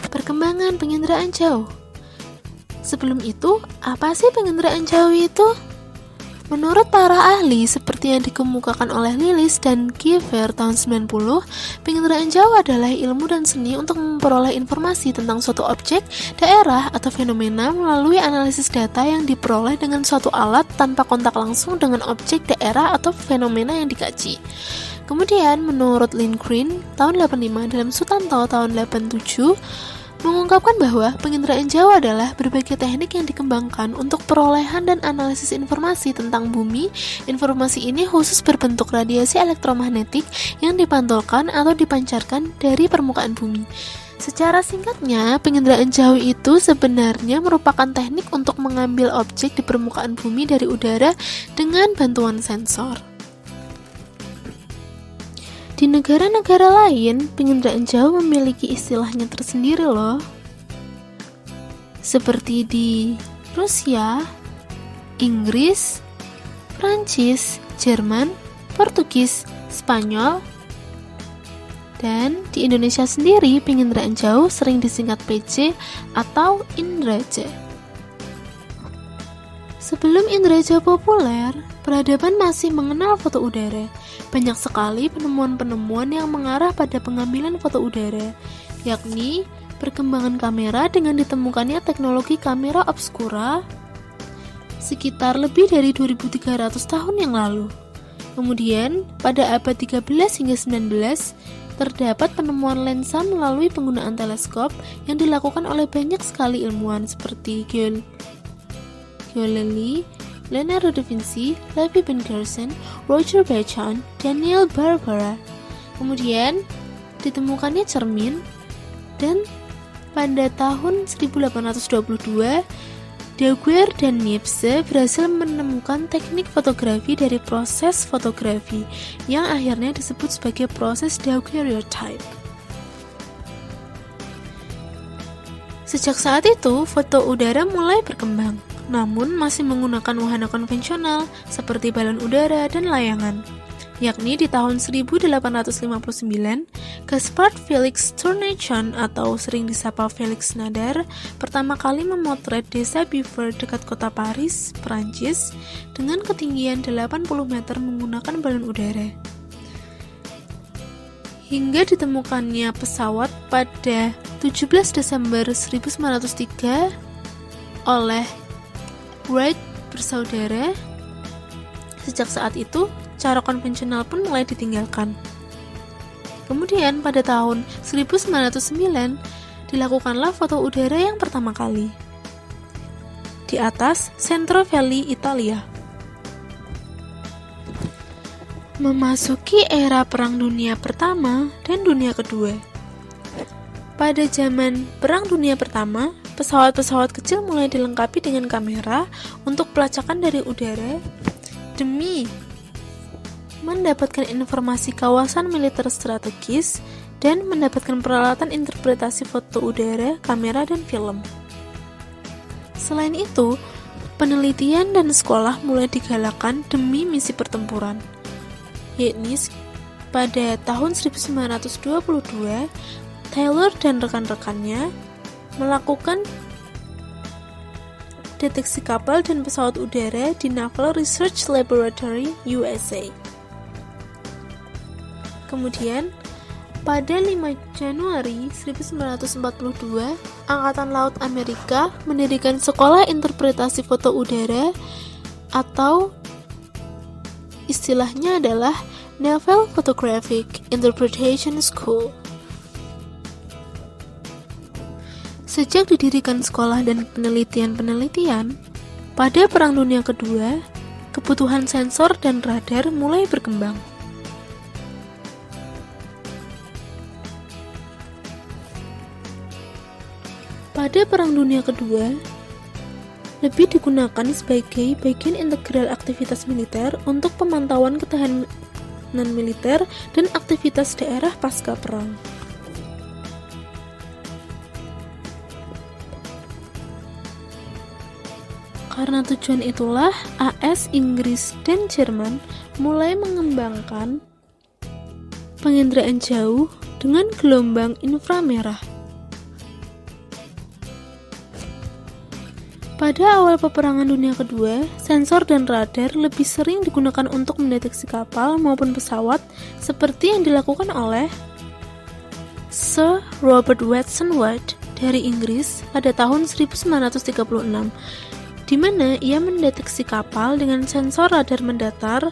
perkembangan penginderaan jauh. Sebelum itu, apa sih penginderaan jauh itu? Menurut para ahli, seperti yang dikemukakan oleh Lillis dan Kiefer tahun 90, penginderaan jauh adalah ilmu dan seni untuk memperoleh informasi tentang suatu objek, daerah, atau fenomena melalui analisis data yang diperoleh dengan suatu alat tanpa kontak langsung dengan objek, daerah, atau fenomena yang dikaji. Kemudian, menurut Lindgren tahun 85 dalam Sutanto tahun 87, mengungkapkan bahwa penginderaan jauh adalah berbagai teknik yang dikembangkan untuk perolehan dan analisis informasi tentang bumi. Informasi ini khusus berbentuk radiasi elektromagnetik yang dipantulkan atau dipancarkan dari permukaan bumi. Secara singkatnya, penginderaan jauh itu sebenarnya merupakan teknik untuk mengambil objek di permukaan bumi dari udara dengan bantuan sensor. Di negara-negara lain, penginderaan jauh memiliki istilahnya tersendiri loh. Seperti di Rusia, Inggris, Prancis, Jerman, Portugis, Spanyol, dan di Indonesia sendiri penginderaan jauh sering disingkat PC atau Indraja. Sebelum Indraja populer, peradaban masih mengenal foto udara. Banyak sekali penemuan-penemuan yang mengarah pada pengambilan foto udara, yakni perkembangan kamera dengan ditemukannya teknologi kamera obskura sekitar lebih dari 2300 tahun yang lalu. Kemudian, pada abad 13 hingga 19, terdapat penemuan lensa melalui penggunaan teleskop yang dilakukan oleh banyak sekali ilmuwan seperti Galilei, Leonardo da Vinci, Levi Ben Gershon, Roger Bacon, Daniel Barbera. Kemudian ditemukannya cermin, dan pada tahun 1822 Daguerre dan Niepce berhasil menemukan teknik fotografi dari proses fotografi yang akhirnya disebut sebagai proses daguerreotype. Sejak saat itu, foto udara mulai berkembang, namun masih menggunakan wahana konvensional seperti balon udara dan layangan. Yakni di tahun 1859, Gaspard Felix Tournachon atau sering disapa Felix Nadar pertama kali memotret desa Beaver dekat kota Paris, Prancis dengan ketinggian 80 meter menggunakan balon udara. Hingga ditemukannya pesawat pada 17 Desember 1903 oleh Wright bersaudara. Sejak saat itu, cara konvensional pun mulai ditinggalkan. Kemudian pada tahun 1909 dilakukanlah foto udara yang pertama kali di atas Centro Valley, Italia. Memasuki era Perang Dunia Pertama dan Dunia Kedua. Pada zaman Perang Dunia Pertama, pesawat-pesawat kecil mulai dilengkapi dengan kamera untuk pelacakan dari udara demi mendapatkan informasi kawasan militer strategis dan mendapatkan peralatan interpretasi foto udara, kamera, dan film. Selain itu, penelitian dan sekolah mulai digalakkan demi misi pertempuran, yakni pada tahun 1922 Taylor dan rekan-rekannya melakukan deteksi kapal dan pesawat udara di Naval Research Laboratory, USA. Kemudian, pada 5 Januari 1942, Angkatan Laut Amerika mendirikan Sekolah Interpretasi Foto Udara atau istilahnya adalah Naval Photographic Interpretation School. Sejak didirikan sekolah dan penelitian-penelitian, pada Perang Dunia Kedua, kebutuhan sensor dan radar mulai berkembang. Pada Perang Dunia Kedua, lebih digunakan sebagai bagian integral aktivitas militer untuk pemantauan ketahanan militer dan aktivitas daerah pasca perang. Karena tujuan itulah AS, Inggris, dan Jerman mulai mengembangkan penginderaan jauh dengan gelombang inframerah. Pada awal peperangan dunia kedua, sensor dan radar lebih sering digunakan untuk mendeteksi kapal maupun pesawat seperti yang dilakukan oleh Sir Robert Watson Wade dari Inggris pada tahun 1936, di mana ia mendeteksi kapal dengan sensor radar mendatar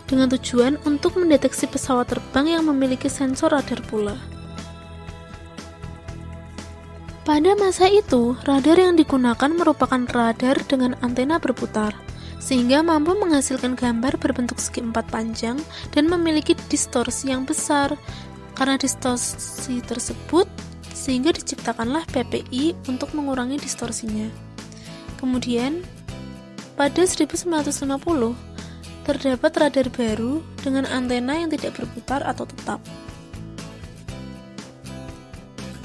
dengan tujuan untuk mendeteksi pesawat terbang yang memiliki sensor radar pula. Pada masa itu, radar yang digunakan merupakan radar dengan antena berputar, sehingga mampu menghasilkan gambar berbentuk segi empat panjang dan memiliki distorsi yang besar. Karena distorsi tersebut, sehingga diciptakanlah PPI untuk mengurangi distorsinya. Kemudian, pada 1950, terdapat radar baru dengan antena yang tidak berputar atau tetap.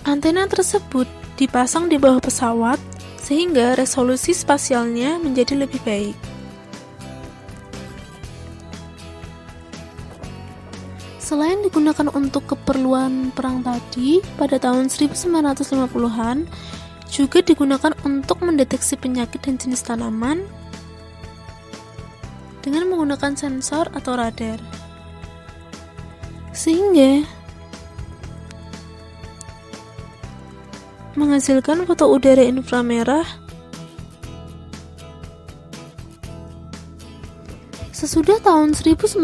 Antena tersebut dipasang di bawah pesawat sehingga resolusi spasialnya menjadi lebih baik. Selain digunakan untuk keperluan perang tadi, pada tahun 1950-an juga digunakan untuk mendeteksi penyakit dan jenis tanaman dengan menggunakan sensor atau radar. Sehingga menghasilkan foto udara inframerah. Sesudah tahun 1960,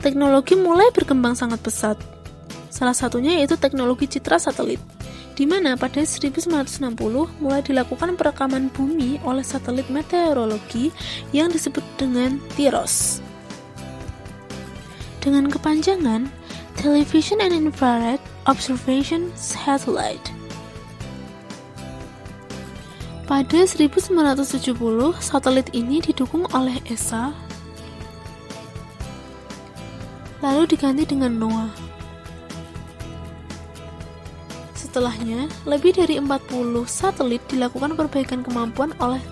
teknologi mulai berkembang sangat pesat. Salah satunya yaitu teknologi citra satelit, di mana pada 1960 mulai dilakukan perekaman bumi oleh satelit meteorologi yang disebut dengan TIROS. Dengan kepanjangan Television and Infrared Observation Satellite. Pada 1970, satelit ini didukung oleh ESA, lalu diganti dengan NOAA. Setelahnya, lebih dari 40 satelit dilakukan perbaikan kemampuan oleh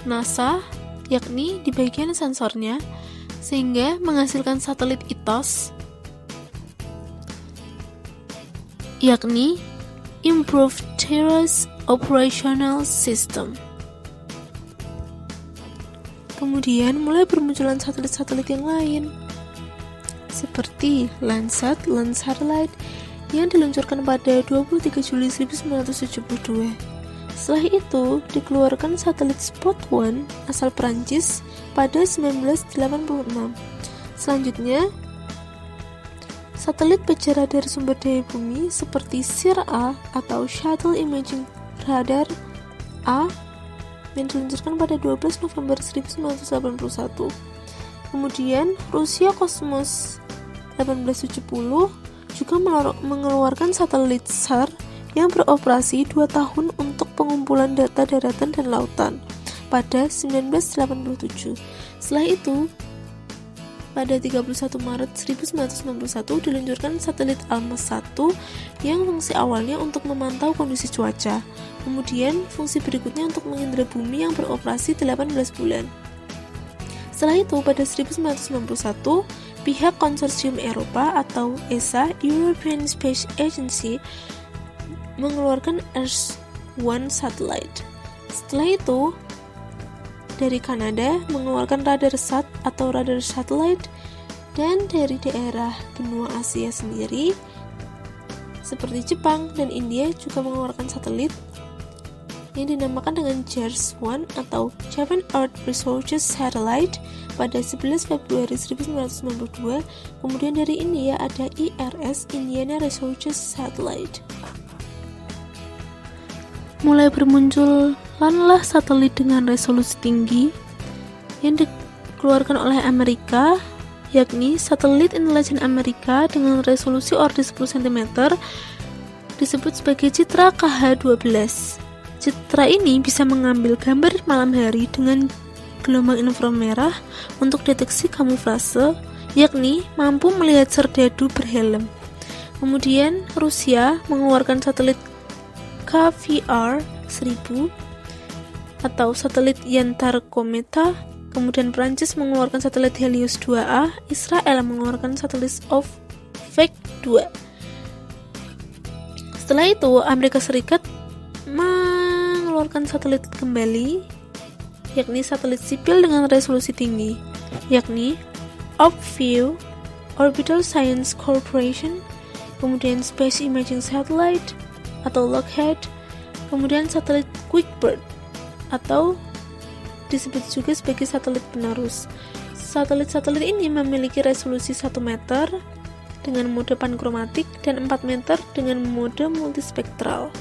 NASA, yakni di bagian sensornya, sehingga menghasilkan satelit ITOS, yakni Improved Terrestrial Operational System. Kemudian mulai bermunculan satelit-satelit yang lain, seperti Landsat Satellite yang diluncurkan pada 23 Juli 1972. Setelah itu, dikeluarkan satelit Spot 1 asal Prancis pada 1986. Selanjutnya, satelit baja radar sumber daya bumi seperti SIR-A atau Shuttle Imaging Radar A yang diluncurkan pada 12 November 1981. Kemudian, Rusia Cosmos 1870 juga mengeluarkan satelit SAR yang beroperasi 2 tahun untuk pengumpulan data daratan dan lautan pada 1987. Setelah itu, pada 31 Maret 1991 diluncurkan satelit Almaz 1 yang fungsi awalnya untuk memantau kondisi cuaca. Kemudian fungsi berikutnya untuk mengindra bumi yang beroperasi 18 bulan. Setelah itu pada 1991 pihak konsorsium Eropa atau ESA European Space Agency mengeluarkan Earth-1 satellite. Setelah itu dari Kanada mengeluarkan RadarSat atau radar satellite, dan dari daerah benua Asia sendiri seperti Jepang dan India juga mengeluarkan satelit yang dinamakan dengan JARS-1 atau Japan Earth Resources Satellite pada 11 Februari 1992. Kemudian dari India ada IRS Indiana Resources Satellite. Mulai bermunculanlah satelit dengan resolusi tinggi yang dikeluarkan oleh Amerika, yakni satelit intelijen Amerika dengan resolusi order 10 cm disebut sebagai Citra KH-12. Citra ini bisa mengambil gambar malam hari dengan gelombang inframerah untuk deteksi kamuflase, yakni mampu melihat serdadu berhelm. Kemudian Rusia mengeluarkan satelit KVR-1000 atau satelit Yantar Kometa. Kemudian Prancis mengeluarkan satelit Helios 2A, Israel mengeluarkan satelit Ovek 2. Setelah itu Amerika Serikat mengeluarkan mengeluarkan satelit kembali, yakni satelit sipil dengan resolusi tinggi, yakni OpView, Orbital Science Corporation, kemudian Space Imaging Satellite atau Lockheed, kemudian satelit QuickBird atau disebut juga sebagai satelit penerus. Satelit-satelit ini memiliki resolusi 1 meter dengan mode pankromatik dan 4 meter dengan mode multispektral.